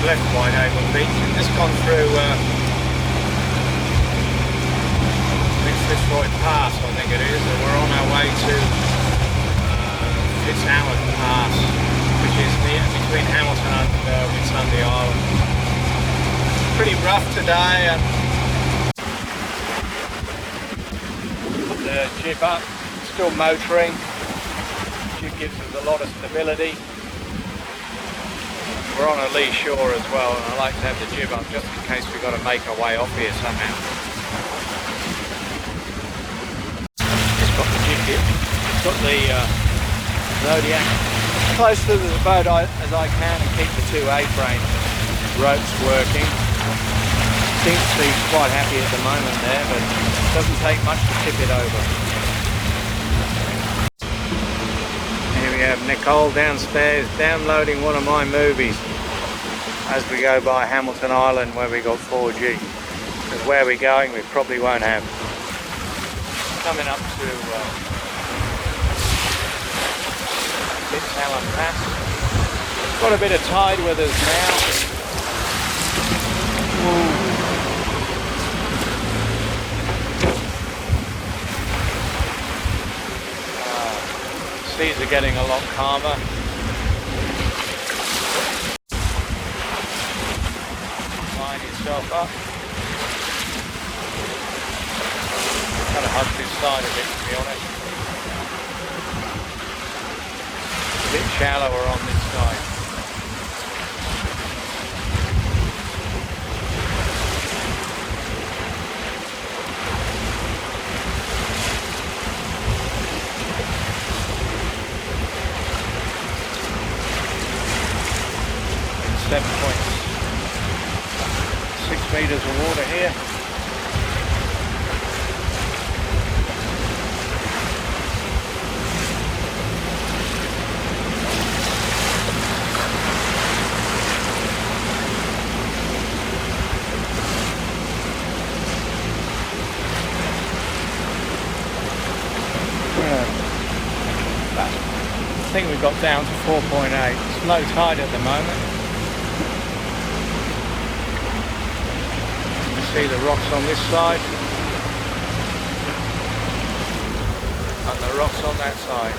left Whitehaven Beach and just gone through Fitzroy Pass, I think it is, and we're on our way to Fitzallen Pass, which is between Hamilton and Whitsunday Island. Pretty rough today. Put the jib up, still motoring. Jib gives us a lot of stability. We're on a lee shore as well, and I like to have the jib up just in case we've got to make our way off here somehow. Just got the jib here. Got the Zodiac close to the boat as I can and keep the two A-frame ropes working. Seems to be quite happy at the moment there, but it doesn't take much to tip it over. Here we have Nicole downstairs downloading one of my movies as we go by Hamilton Island where we got 4G. Because where we're going we probably won't have. Coming up to Fitzallen Pass. Got a bit of tide with us now. Ooh. Seas are getting a lot calmer. Line yourself up. Kind of hug this side a bit, to be honest. A bit shallower on this side. .6 meters of water here. I think we got down to 4.8. It's low tide at the moment. See the rocks on this side and the rocks on that side.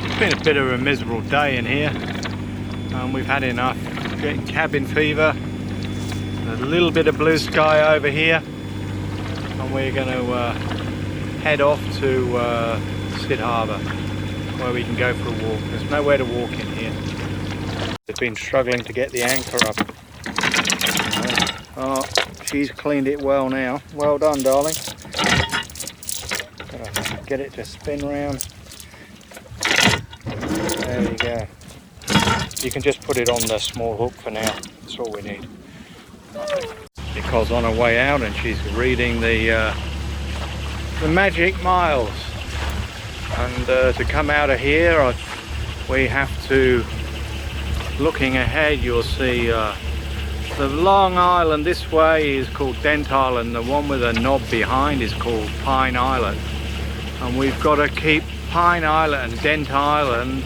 It's been a bit of a miserable day in here. We've had enough. Getting cabin fever. There's a little bit of blue sky over here, and we're going to head off to Sid Harbour where we can go for a walk. There's nowhere to walk in here. They've been struggling to get the anchor up. Oh, she's cleaned it well now. Well done, darling. Gotta get it to spin round. There you go. You can just put it on the small hook for now. That's all we need. Nicole's on her way out and she's reading the magic miles. And to come out of here, we have to. Looking ahead, you'll see the long island this way is called Dent Island. The one with a knob behind is called Pine Island. And we've got to keep Pine Island and Dent Island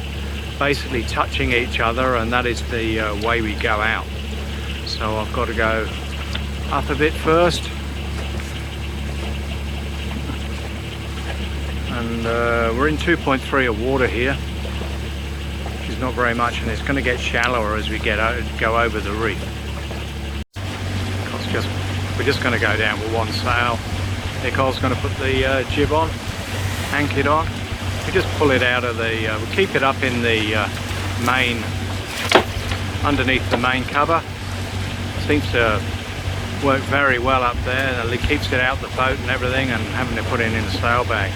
basically touching each other, and that is the way we go out. So I've got to go up a bit first. And we're in 2.3 of water here. Not very much, and it's going to get shallower as we go over the reef. We're just going to go down with one sail. Nicole's going to put the jib on, anchor it on. We just pull it out of the, we'll keep it up in the main, underneath the main cover. Seems to work very well up there, and it keeps it out the boat and everything, and having to put it in a sail bag.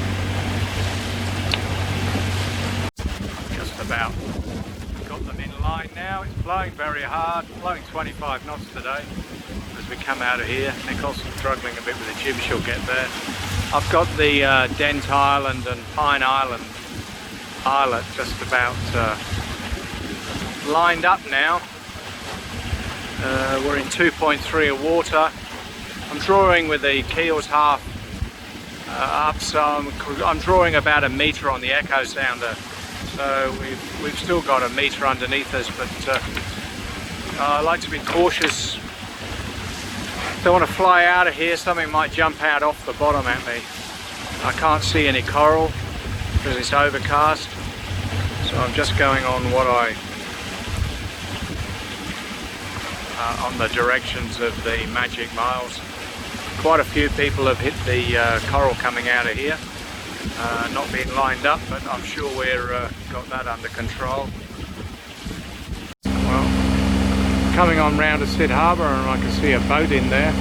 Just about. Line now, it's blowing very hard, blowing 25 knots today as we come out of here. Nicole's struggling a bit with the jib, she'll get there. I've got the Dent Island and Pine Island islet just about lined up now. We're in 2.3 of water. I'm drawing with the keels half up, so I'm drawing about a metre on the echo sounder. so we've still got a metre underneath us, but I like to be cautious. Don't want to fly out of here, something might jump out off the bottom at me. I can't see any coral because it's overcast, so I'm just going on what on the directions of the magic miles. Quite a few people have hit the coral coming out of here, not being lined up, but I'm sure we're got that under control. Well, coming on round to Sid Harbour, and I can see a boat in there.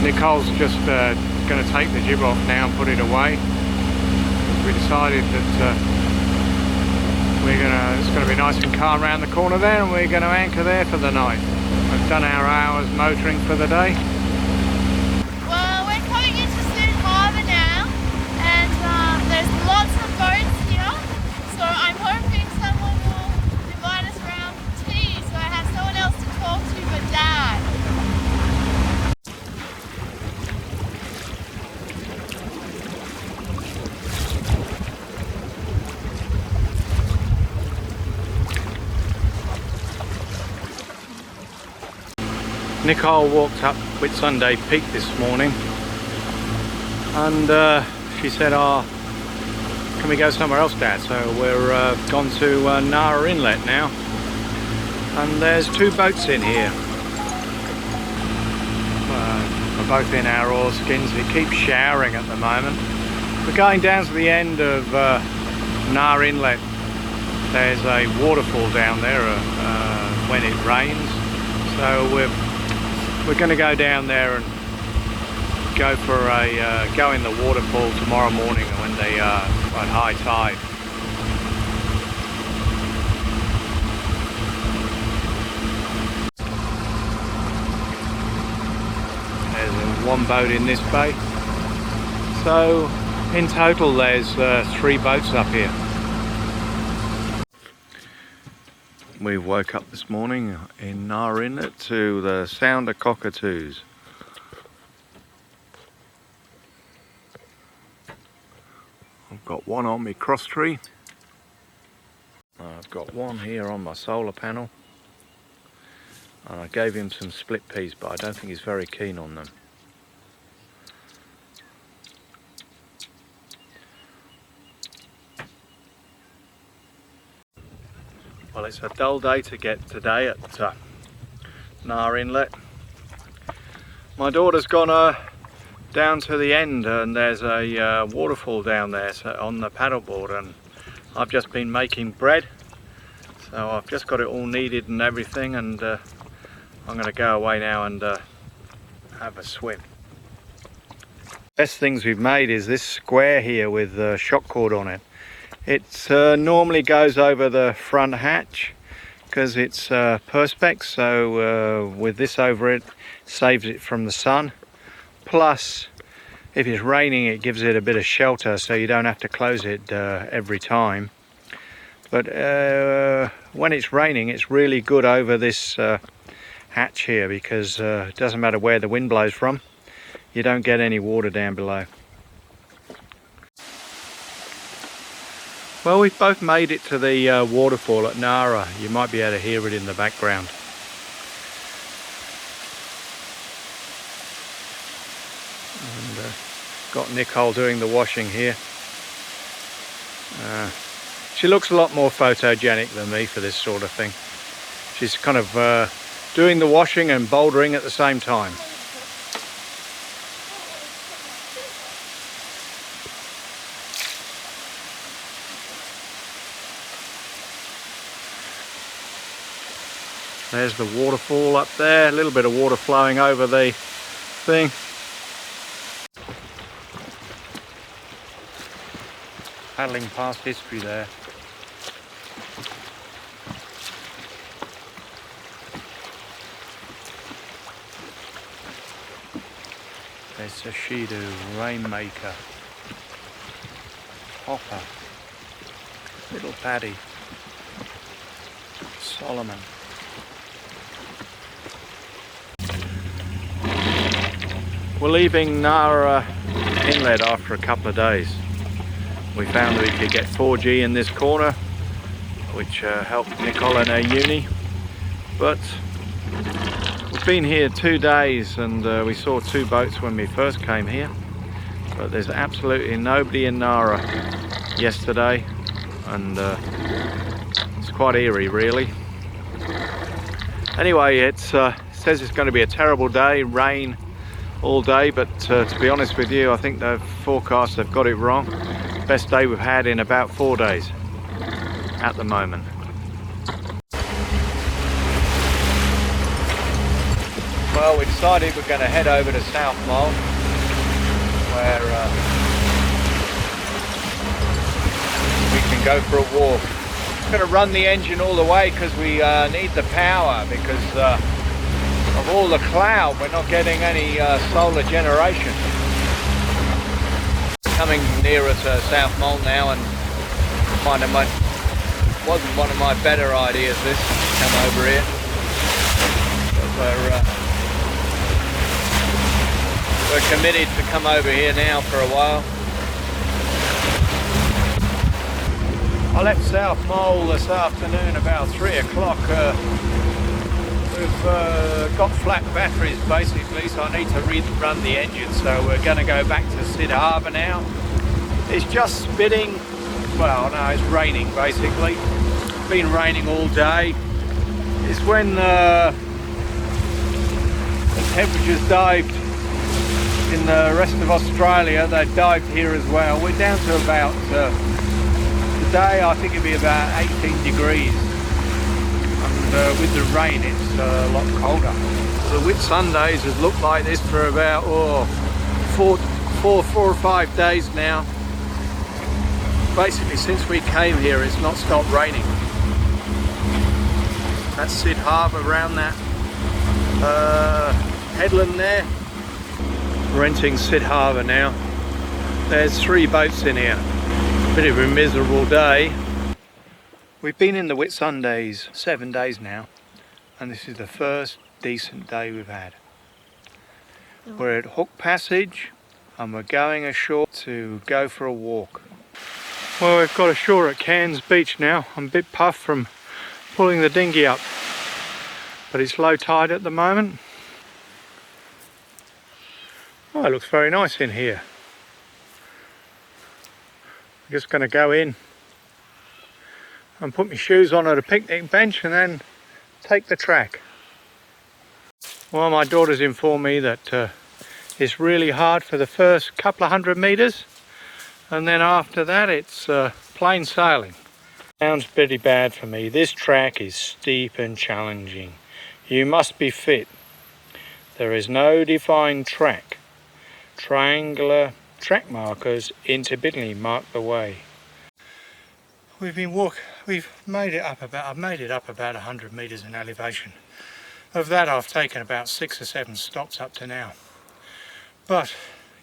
Nicole's just going to take the jib off now and put it away. We decided that it's going to be nice and calm around the corner there, and we're going to anchor there for the night. We've done our hours motoring for the day. Well, we're coming into Sid Harbour now, and there's lots of boats here, so I'm hoping someone will invite us around for tea, so I have someone else to talk to but Dad. Nicole walked up Whitsunday Peak this morning, and she said, "Oh, can we go somewhere else, Dad?" So we're gone to Nara Inlet now, and there's two boats in here. We're both in our oilskins. It keeps showering at the moment. We're going down to the end of Nara Inlet. There's a waterfall down there when it rains, so we're going to go down there and go for go in the waterfall tomorrow morning when they are at high tide. There's one boat in this bay, so in total there's 3 boats up here. We woke up this morning in Nara Inlet to the sound of cockatoos. I've got one on my cross tree. I've got one here on my solar panel. And I gave him some split peas, but I don't think he's very keen on them. Well, it's a dull day to get today at Nara Inlet. My daughter's gone down to the end, and there's a waterfall down there on the paddleboard, and I've just been making bread. So I've just got it all kneaded and everything, and I'm going to go away now and have a swim. Best things we've made is this square here with shock cord on it. It normally goes over the front hatch because it's perspex, so with this over it, saves it from the sun. Plus, if it's raining, it gives it a bit of shelter, so you don't have to close it every time. But when it's raining, it's really good over this hatch here, because it doesn't matter where the wind blows from, you don't get any water down below. Well, we've both made it to the waterfall at Nara. You might be able to hear it in the background. And got Nicole doing the washing here. She looks a lot more photogenic than me for this sort of thing. She's kind of doing the washing and bouldering at the same time. There's the waterfall up there, a little bit of water flowing over the thing. Paddling past history there. There's a Shidu, Rainmaker, Hopper, Little Paddy, Solomon. We're leaving Nara Inlet after a couple of days. We found that we could get 4G in this corner, which helped Nicole in her uni. But we've been here 2 days and we saw 2 boats when we first came here. But there's absolutely nobody in Nara yesterday, and it's quite eerie really. Anyway, it says it's going to be a terrible day, rain all day, but to be honest with you, I think the forecast have got it wrong. Best day we've had in about 4 days at the moment. Well, we decided we're going to head over to South Mole, where we can go for a walk. I'm going to run the engine all the way because we need the power, because of all the cloud we're not getting any solar generation. Coming nearer to South Mole now, and wasn't one of my better ideas this, to come over here. But we're committed to come over here now for a while. I left South Mole this afternoon about 3 o'clock. We've got flat batteries basically, so I need to run the engine, so we're going to go back to Sid Harbour now. It's just spitting, well no, it's raining basically. It's been raining all day. It's when the temperatures dived in the rest of Australia, they dived here as well. We're down to about, today I think it'll be about 18 degrees. And with the rain it's a lot colder. The Whitsundays has looked like this for about four or 5 days now. Basically since we came here it's not stopped raining. That's Sid Harbour around that headland there. Renting Sid Harbour now. There's 3 boats in here. Bit of a miserable day. We've been in the Whitsundays 7 days now, and this is the first decent day we've had. We're at Hook Passage and we're going ashore to go for a walk. Well, we've got ashore at Cairns beach now. I'm a bit puffed from pulling the dinghy up, but it's low tide at the moment. Oh, it looks very nice in here. I'm just going to go in and put my shoes on at a picnic bench and then take the track. Well, my daughter's informed me that it's really hard for the first couple of 100 metres, and then after that it's plain sailing. Sounds pretty bad for me. This track is steep and challenging. You must be fit. There is no defined track. Triangular track markers intermittently mark the way. We've made it up about, I've made it up about 100 metres in elevation. Of that I've taken about 6 or 7 stops up to now. But,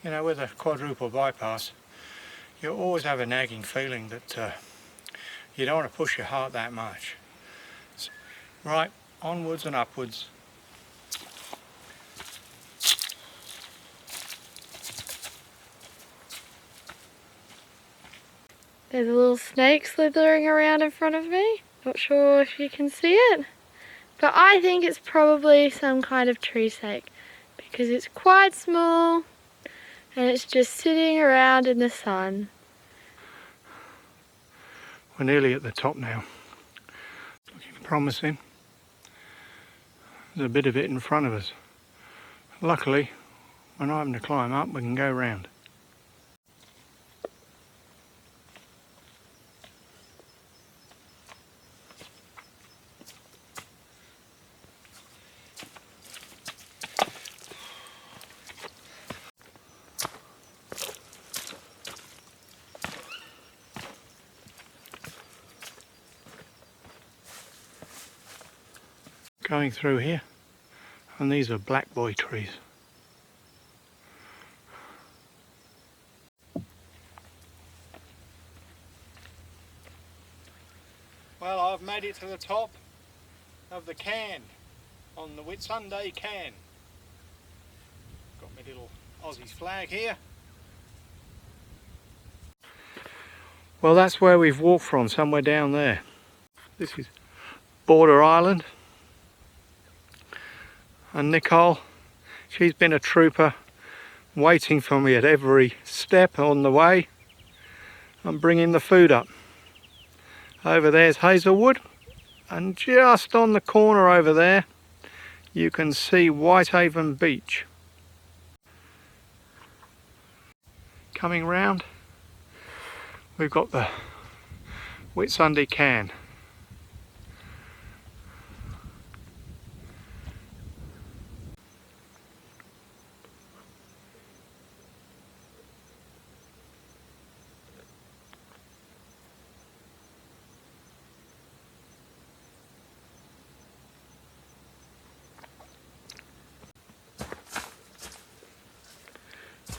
you know, with a quadruple bypass, you always have a nagging feeling that you don't want to push your heart that much. So, right, onwards and upwards. There's a little snake slithering around in front of me. Not sure if you can see it, but I think it's probably some kind of tree snake because it's quite small and it's just sitting around in the sun. We're nearly at the top now. Looking promising. There's a bit of it in front of us. Luckily, we're not having to climb up, we can go round. Going through here, and these are black boy trees. Well, I've made it to the top of the Cairn on the Whitsunday Cairn. Got my little Aussie flag here. Well, that's where we've walked from, somewhere down there. This is Border Island. And Nicole, she's been a trooper, waiting for me at every step on the way. I'm bringing the food up. Over there's Hazelwood, and just on the corner over there you can see Whitehaven Beach. Coming round, we've got the Whitsunday Cairn.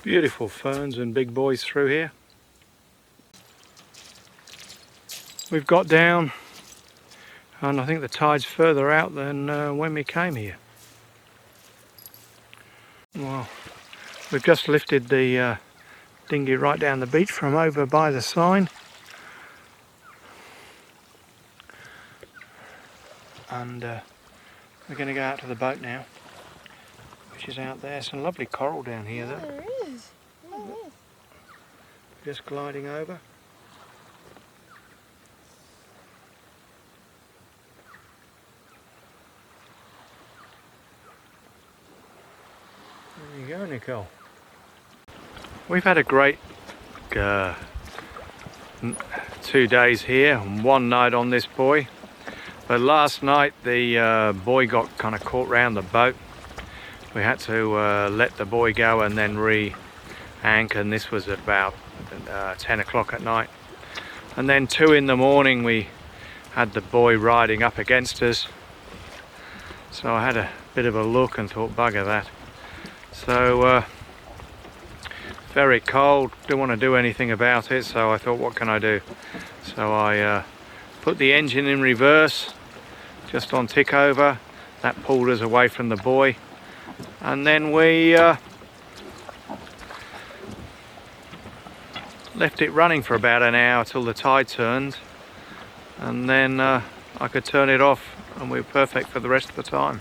Beautiful ferns and big boys through here. We've got down, and I think the tide's further out than when we came here. Well, we've just lifted the dinghy right down the beach from over by the sign, and we're going to go out to the boat now, which is out there. Some lovely coral down here though. There is. There is. Just gliding over. There you go, Nicole. We've had a great 2 days here and 1 night on this buoy. But last night the buoy got kind of caught round the boat. We had to let the buoy go and then re-anchor, and this was about 10 o'clock at night. And then 2 in the morning we had the buoy riding up against us. So I had a bit of a look and thought, bugger that. So very cold, didn't want to do anything about it, so I thought, what can I do? So I put the engine in reverse, just on tick over. That pulled us away from the buoy, and then we left it running for about an hour till the tide turned, and then I could turn it off and we were perfect for the rest of the time.